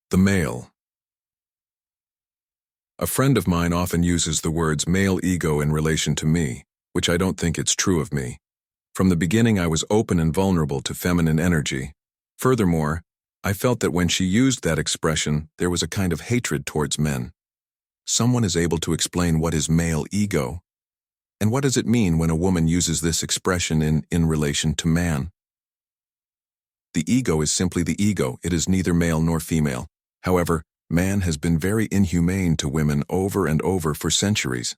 The male. A friend of mine often uses the words male ego in relation to me, which I don't think it's true of me. From the beginning I was open and vulnerable to feminine energy. Furthermore, I felt that when she used that expression, there was a kind of hatred towards men. Someone is able to explain what is male ego? And what does it mean when a woman uses this expression in relation to man? The ego is simply the ego. It is neither male nor female. However, man has been very inhumane to women over and over for centuries.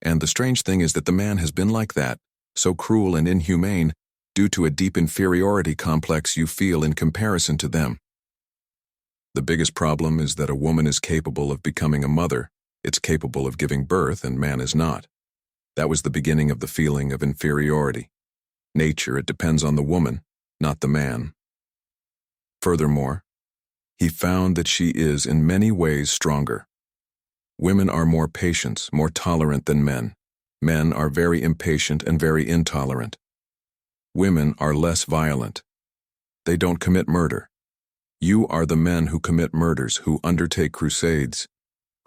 And the strange thing is that the man has been like that, so cruel and inhumane, due to a deep inferiority complex you feel in comparison to them. The biggest problem is that a woman is capable of becoming a mother. It's capable of giving birth, and man is not. That was the beginning of the feeling of inferiority. Nature, it depends on the woman, not the man. Furthermore, he found that she is in many ways stronger. Women are more patient, more tolerant than men. Men are very impatient and very intolerant. Women are less violent. They don't commit murder. You are the men who commit murders, who undertake crusades,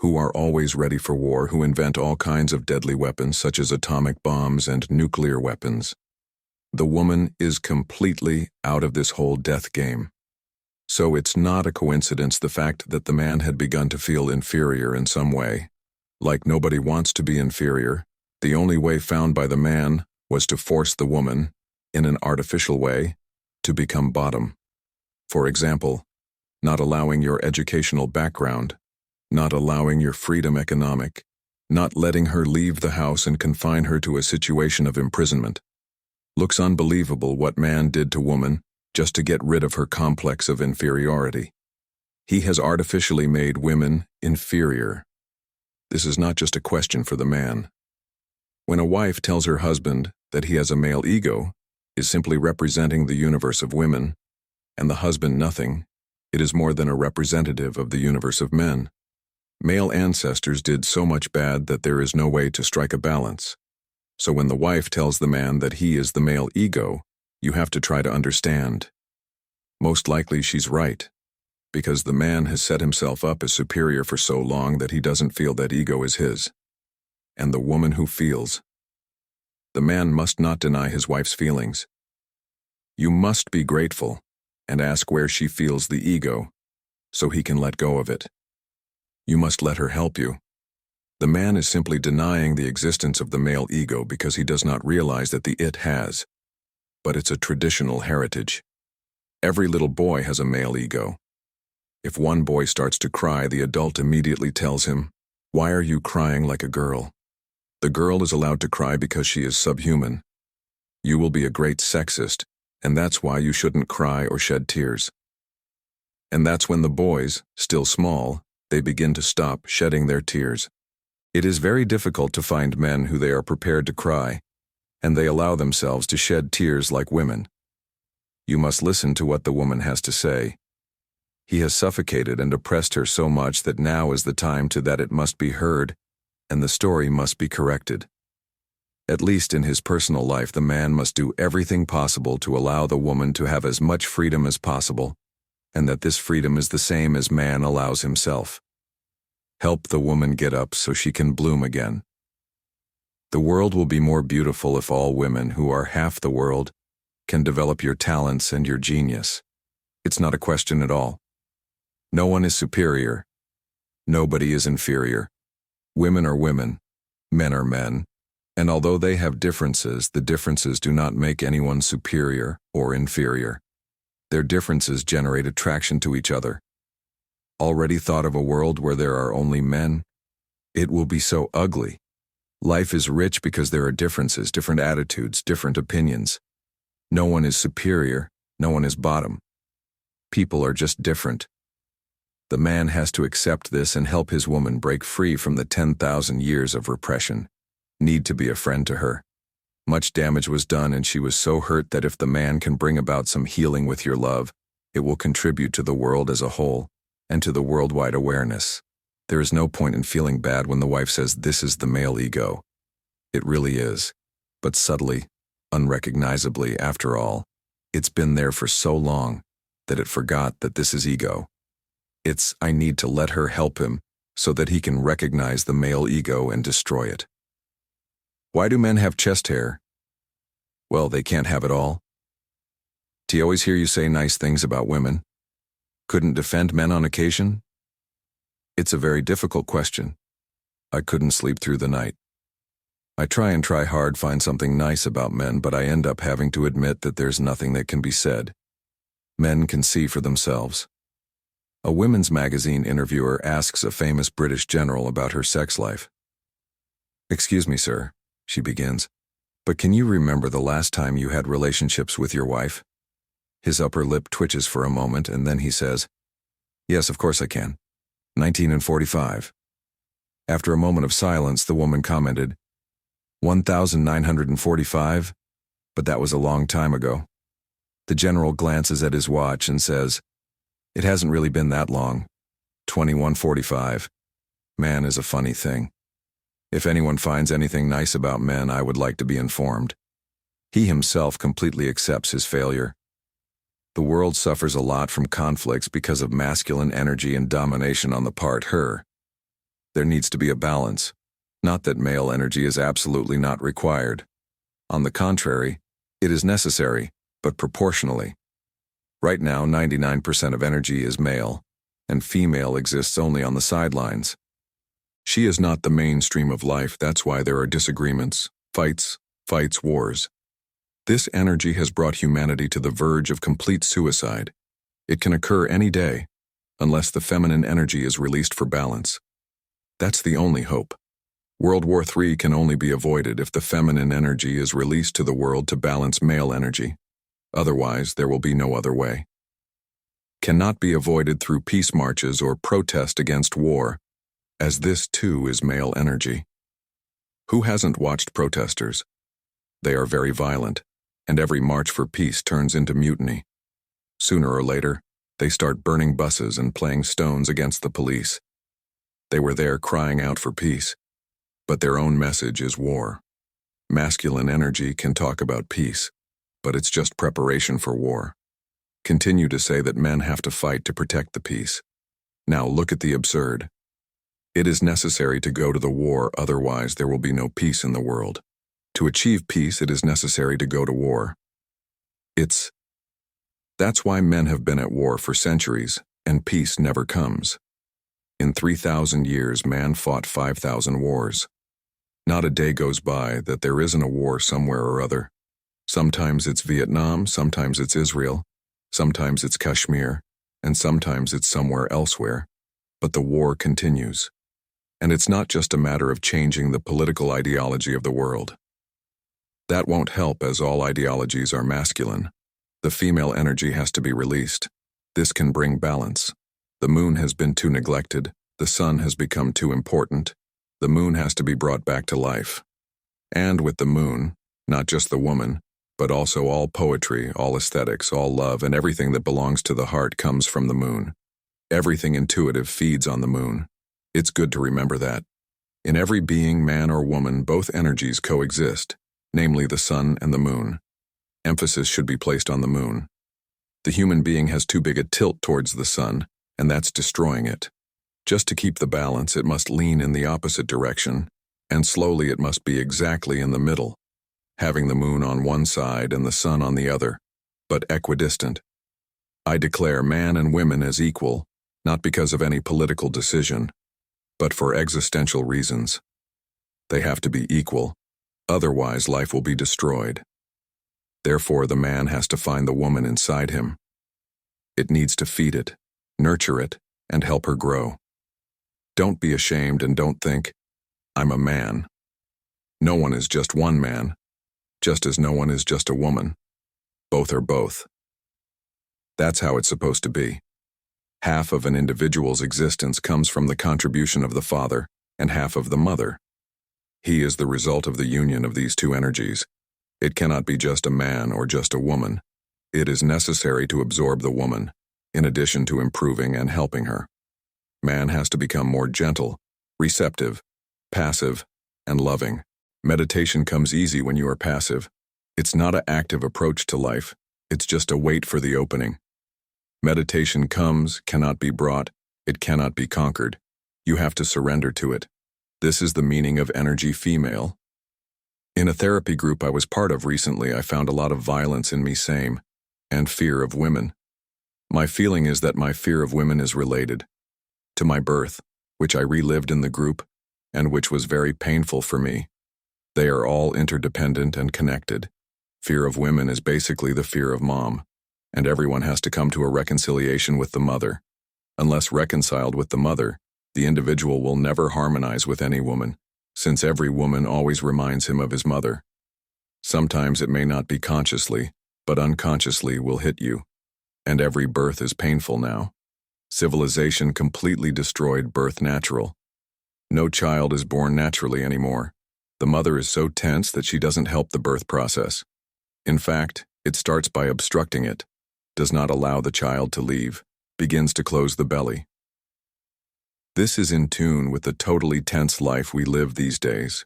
who are always ready for war, who invent all kinds of deadly weapons such as atomic bombs and nuclear weapons. The woman is completely out of this whole death game. So it's not a coincidence the fact that the man had begun to feel inferior in some way. Like nobody wants to be inferior, the only way found by the man was to force the woman, in an artificial way, to become bottom. For example, not allowing your educational background, not allowing your freedom economic, not letting her leave the house and confine her to a situation of imprisonment. Looks unbelievable what man did to woman just to get rid of her complex of inferiority. He has artificially made women inferior. This is not just a question for the man. When a wife tells her husband that he has a male ego, is simply representing the universe of women, and the husband nothing, it is more than a representative of the universe of men. Male ancestors did so much bad that there is no way to strike a balance. So when the wife tells the man that he is the male ego, you have to try to understand. Most likely she's right, because the man has set himself up as superior for so long that he doesn't feel that ego is his. And the woman who feels. The man must not deny his wife's feelings. You must be grateful and ask where she feels the ego, so he can let go of it. You must let her help you. The man is simply denying the existence of the male ego because he does not realize that the it has. But it's a traditional heritage. Every little boy has a male ego. If one boy starts to cry, the adult immediately tells him, "Why are you crying like a girl?" The girl is allowed to cry because she is subhuman. You will be a great sexist, and that's why you shouldn't cry or shed tears. And that's when the boys, still small, they begin to stop shedding their tears. It is very difficult to find men who they are prepared to cry, and they allow themselves to shed tears like women. You must listen to what the woman has to say. He has suffocated and oppressed her so much that now is the time that it must be heard, and the story must be corrected. At least in his personal life, the man must do everything possible to allow the woman to have as much freedom as possible, and that this freedom is the same as man allows himself. Help the woman get up so she can bloom again. The world will be more beautiful if all women, who are half the world, can develop your talents and your genius. It's not a question at all. No one is superior. Nobody is inferior. Women are women. Men are men. And although they have differences, the differences do not make anyone superior or inferior. Their differences generate attraction to each other. Already thought of a world where there are only men? It will be so ugly. Life is rich because there are differences, different attitudes, different opinions. No one is superior, no one is bottom. People are just different. The man has to accept this and help his woman break free from the 10,000 years of repression. Need to be a friend to her. Much damage was done, and she was so hurt that if the man can bring about some healing with your love, it will contribute to the world as a whole and to the worldwide awareness. There is no point in feeling bad when the wife says this is the male ego. It really is, but subtly, unrecognizably, after all, it's been there for so long that it forgot that this is ego. It's, I need to let her help him so that he can recognize the male ego and destroy it. Why do men have chest hair? Well, they can't have it all. Do you always hear you say nice things about women? Couldn't defend men on occasion? It's a very difficult question. I couldn't sleep through the night. I try hard find something nice about men, but I end up having to admit that there's nothing that can be said. Men can see for themselves. A women's magazine interviewer asks a famous British general about her sex life. "Excuse me, sir," she begins, "but can you remember the last time you had relationships with your wife?" His upper lip twitches for a moment, and then he says, "Yes, of course I can. 1945. After a moment of silence, the woman commented, 1945? But that was a long time ago. The general glances at his watch and says, "It hasn't really been that long. 2145. Man is a funny thing. If anyone finds anything nice about men, I would like to be informed." He himself completely accepts his failure. The world suffers a lot from conflicts because of masculine energy and domination on the part her. There needs to be a balance. Not that male energy is absolutely not required. On the contrary, it is necessary, but proportionally. Right now, 99% of energy is male, and female exists only on the sidelines. She is not the mainstream of life, that's why there are disagreements, fights, wars. This energy has brought humanity to the verge of complete suicide. It can occur any day, unless the feminine energy is released for balance. That's the only hope. World War III can only be avoided if the feminine energy is released to the world to balance male energy. Otherwise, there will be no other way. Cannot be avoided through peace marches or protest against war, as this too is male energy. Who hasn't watched protesters? They are very violent, and every march for peace turns into mutiny. Sooner or later, they start burning buses and playing stones against the police. They were there crying out for peace, but their own message is war. Masculine energy can talk about peace, but it's just preparation for war. Continue to say that men have to fight to protect the peace. Now look at the absurd. It is necessary to go to the war, otherwise there will be no peace in the world. To achieve peace, it is necessary to go to war. That's why men have been at war for centuries, and peace never comes. In 3,000 years, man fought 5,000 wars. Not a day goes by that there isn't a war somewhere or other. Sometimes it's Vietnam, sometimes it's Israel, sometimes it's Kashmir, and sometimes it's somewhere elsewhere. But the war continues. And it's not just a matter of changing the political ideology of the world. That won't help, as all ideologies are masculine. The female energy has to be released. This can bring balance. The moon has been too neglected. The sun has become too important. The moon has to be brought back to life. And with the moon, not just the woman, but also all poetry, all aesthetics, all love, and everything that belongs to the heart comes from the moon. Everything intuitive feeds on the moon. It's good to remember that. In every being, man or woman, both energies coexist, namely the sun and the moon. Emphasis should be placed on the moon. The human being has too big a tilt towards the sun, and that's destroying it. Just to keep the balance, it must lean in the opposite direction, and slowly it must be exactly in the middle, having the moon on one side and the sun on the other, but equidistant. I declare man and women as equal, not because of any political decision, but for existential reasons. They have to be equal, otherwise life will be destroyed. Therefore, the man has to find the woman inside him. It needs to feed it, nurture it, and help her grow. Don't be ashamed and don't think, "I'm a man." No one is just one man, just as no one is just a woman. Both are both. That's how it's supposed to be. Half of an individual's existence comes from the contribution of the father, and half of the mother. He is the result of the union of these two energies. It cannot be just a man or just a woman. It is necessary to absorb the woman, in addition to improving and helping her. Man has to become more gentle, receptive, passive, and loving. Meditation comes easy when you are passive. It's not an active approach to life, it's just a wait for the opening. Meditation comes, cannot be brought, It cannot be conquered. You have to surrender to it. This is the meaning of energy female. In a therapy group I was part of recently, I found a lot of violence in me same, and fear of women. My feeling is that my fear of women is related to my birth, which I relived in the group, and which was very painful for me. They are all interdependent and connected. Fear of women is basically the fear of mom, and everyone has to come to a reconciliation with the mother. Unless reconciled with the mother, the individual will never harmonize with any woman, since every woman always reminds him of his mother. Sometimes it may not be consciously, but unconsciously will hit you. And every birth is painful now. Civilization completely destroyed birth natural. No child is born naturally anymore. The mother is so tense that she doesn't help the birth process. In fact, it starts by obstructing it, does not allow the child to leave, begins to close the belly. This is in tune with the totally tense life we live these days.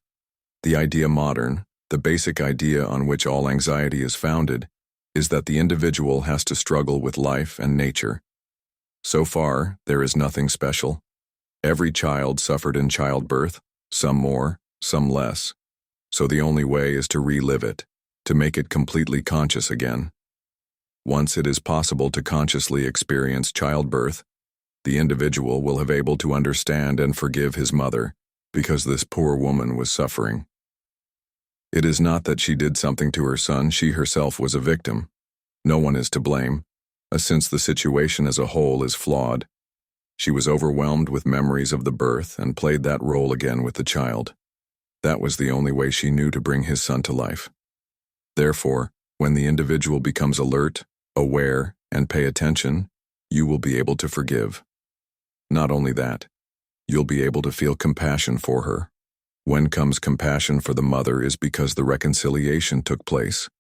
The idea modern, the basic idea on which all anxiety is founded, is that the individual has to struggle with life and nature. So far, there is nothing special. Every child suffered in childbirth, some more, some less. So the only way is to relive it, to make it completely conscious again. Once it is possible to consciously experience childbirth, the individual will have able to understand and forgive his mother, because this poor woman was suffering. It is not that she did something to her son, she herself was a victim. No one is to blame, since the situation as a whole is flawed. She was overwhelmed with memories of the birth and played that role again with the child. That was the only way she knew to bring his son to life. Therefore, when the individual becomes alert, aware, and pay attention, you will be able to forgive. Not only that, you'll be able to feel compassion for her. When comes compassion for the mother is because the reconciliation took place.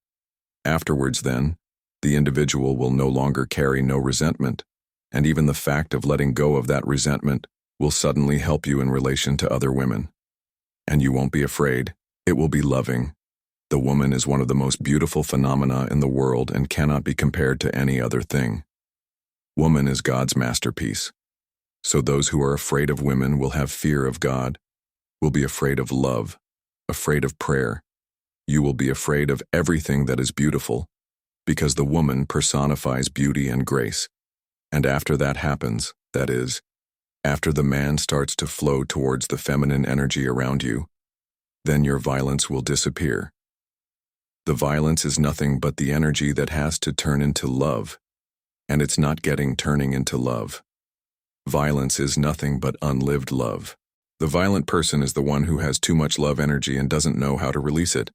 Afterwards then, the individual will no longer carry no resentment, and even the fact of letting go of that resentment will suddenly help you in relation to other women. And you won't be afraid, it will be loving. The woman is one of the most beautiful phenomena in the world and cannot be compared to any other thing. Woman is God's masterpiece. So those who are afraid of women will have fear of God, will be afraid of love, afraid of prayer. You will be afraid of everything that is beautiful, because the woman personifies beauty and grace. And after that happens, that is, after the man starts to flow towards the feminine energy around you, then your violence will disappear. The violence is nothing but the energy that has to turn into love, and it's not turning into love. Violence is nothing but unlived love. The violent person is the one who has too much love energy and doesn't know how to release it.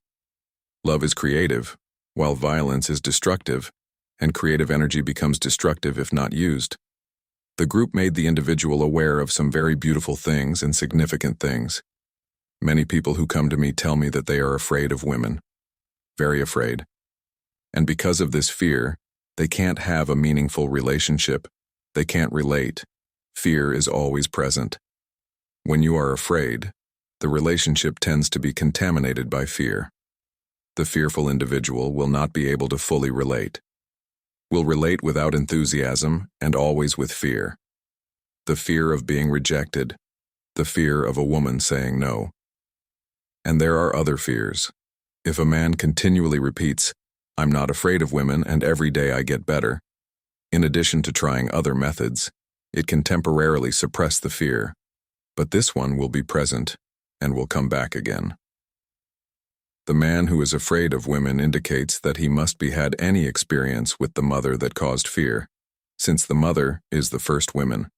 Love is creative, while violence is destructive, and creative energy becomes destructive if not used. The group made the individual aware of some very beautiful things and significant things. Many people who come to me tell me that they are afraid of women. Very afraid. And because of this fear, they can't have a meaningful relationship. They can't relate. Fear is always present. When you are afraid, the relationship tends to be contaminated by fear. The fearful individual will not be able to fully relate. Will relate without enthusiasm and always with fear. The fear of being rejected. The fear of a woman saying no. And there are other fears. If a man continually repeats, "I'm not afraid of women and every day I get better," in addition to trying other methods, it can temporarily suppress the fear. But this one will be present and will come back again. The man who is afraid of women indicates that he must be had any experience with the mother that caused fear, since the mother is the first woman.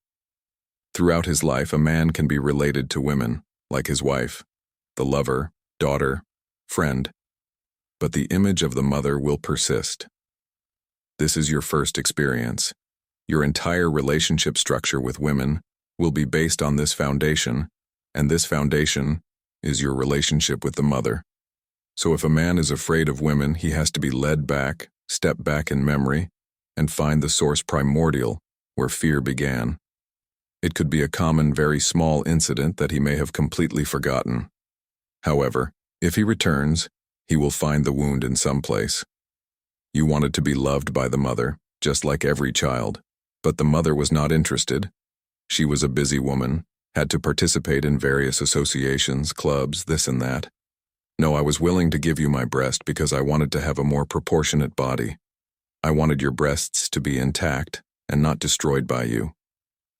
Throughout his life, a man can be related to women, like his wife, the lover, daughter, friend, but the image of the mother will persist. This is your first experience. Your entire relationship structure with women will be based on this foundation, and this foundation is your relationship with the mother. So if a man is afraid of women, he has to be led back, step back in memory, and find the source primordial where fear began. It could be a common, very small incident that he may have completely forgotten. However, if he returns, he will find the wound in some place. You wanted to be loved by the mother, just like every child, but the mother was not interested. She was a busy woman, had to participate in various associations, clubs, this and that. No, I was willing to give you my breast because I wanted to have a more proportionate body. I wanted your breasts to be intact and not destroyed by you.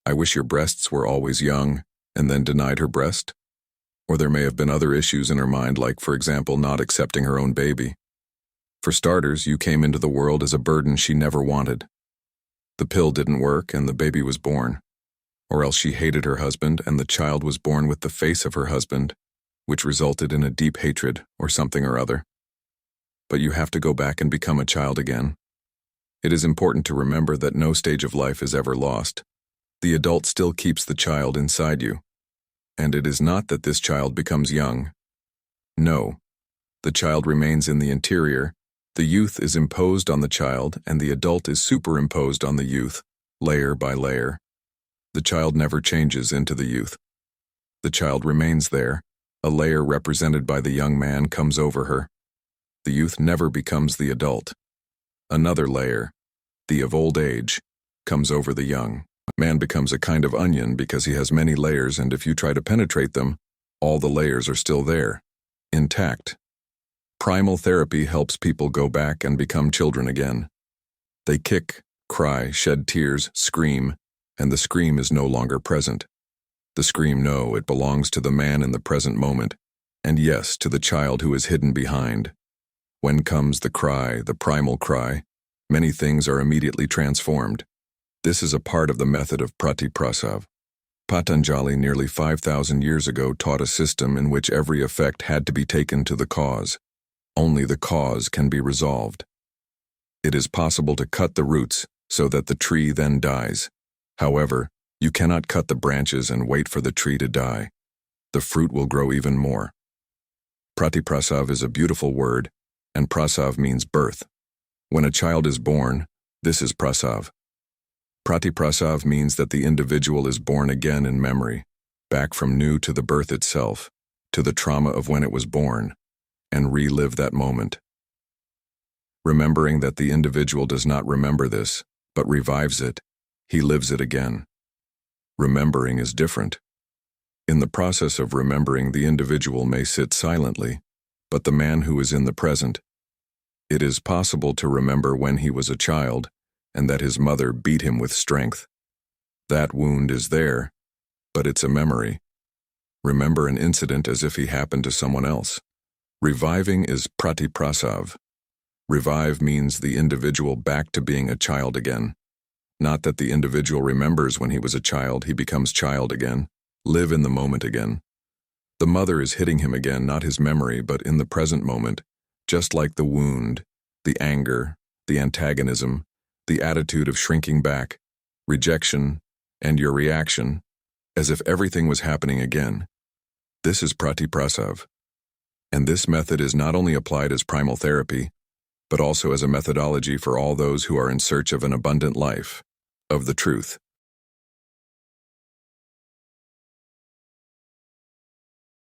I wish your breasts were always young and then denied her breast. Or there may have been other issues in her mind, like, for example, not accepting her own baby. For starters, you came into the world as a burden she never wanted. The pill didn't work and the baby was born. Or else she hated her husband and the child was born with the face of her husband, which resulted in a deep hatred or something or other. But you have to go back and become a child again. It is important to remember that no stage of life is ever lost. The adult still keeps the child inside you. And it is not that this child becomes young. No. The child remains in the interior. The youth is imposed on the child and the adult is superimposed on the youth, layer by layer. The child never changes into the youth. The child remains there. A layer represented by the young man comes over her. The youth never becomes the adult. Another layer, the of old age, comes over the young. Man becomes a kind of onion because he has many layers, and if you try to penetrate them, all the layers are still there, intact. Primal therapy helps people go back and become children again. They kick, cry, shed tears, scream, and the scream is no longer present. The scream, no, it belongs to the man in the present moment, and yes, to the child who is hidden behind. When comes the cry, the primal cry, many things are immediately transformed. This is a part of the method of pratiprasav. Patanjali nearly 5,000 years ago taught a system in which every effect had to be taken to the cause. Only the cause can be resolved. It is possible to cut the roots so that the tree then dies. However, you cannot cut the branches and wait for the tree to die. The fruit will grow even more. Pratiprasav is a beautiful word, and prasav means birth. When a child is born, this is prasav. Pratiprasav means that the individual is born again in memory, back from new to the birth itself, to the trauma of when it was born, and relive that moment. Remembering that the individual does not remember this, but revives it, he lives it again. Remembering is different. In the process of remembering, the individual may sit silently, but the man who is in the present, it is possible to remember when he was a child and that his mother beat him with strength. That wound is there, but it's a memory. Remember an incident as if he happened to someone else. Reviving is pratiprasav. Revive means the individual back to being a child again. Not that the individual remembers when he was a child, he becomes child again. Live in the moment again. The mother is hitting him again, not his memory, but in the present moment, just like the wound, the anger, the antagonism, the attitude of shrinking back, rejection, and your reaction, as if everything was happening again. This is pratiprasav. And this method is not only applied as primal therapy, but also as a methodology for all those who are in search of an abundant life, of the truth.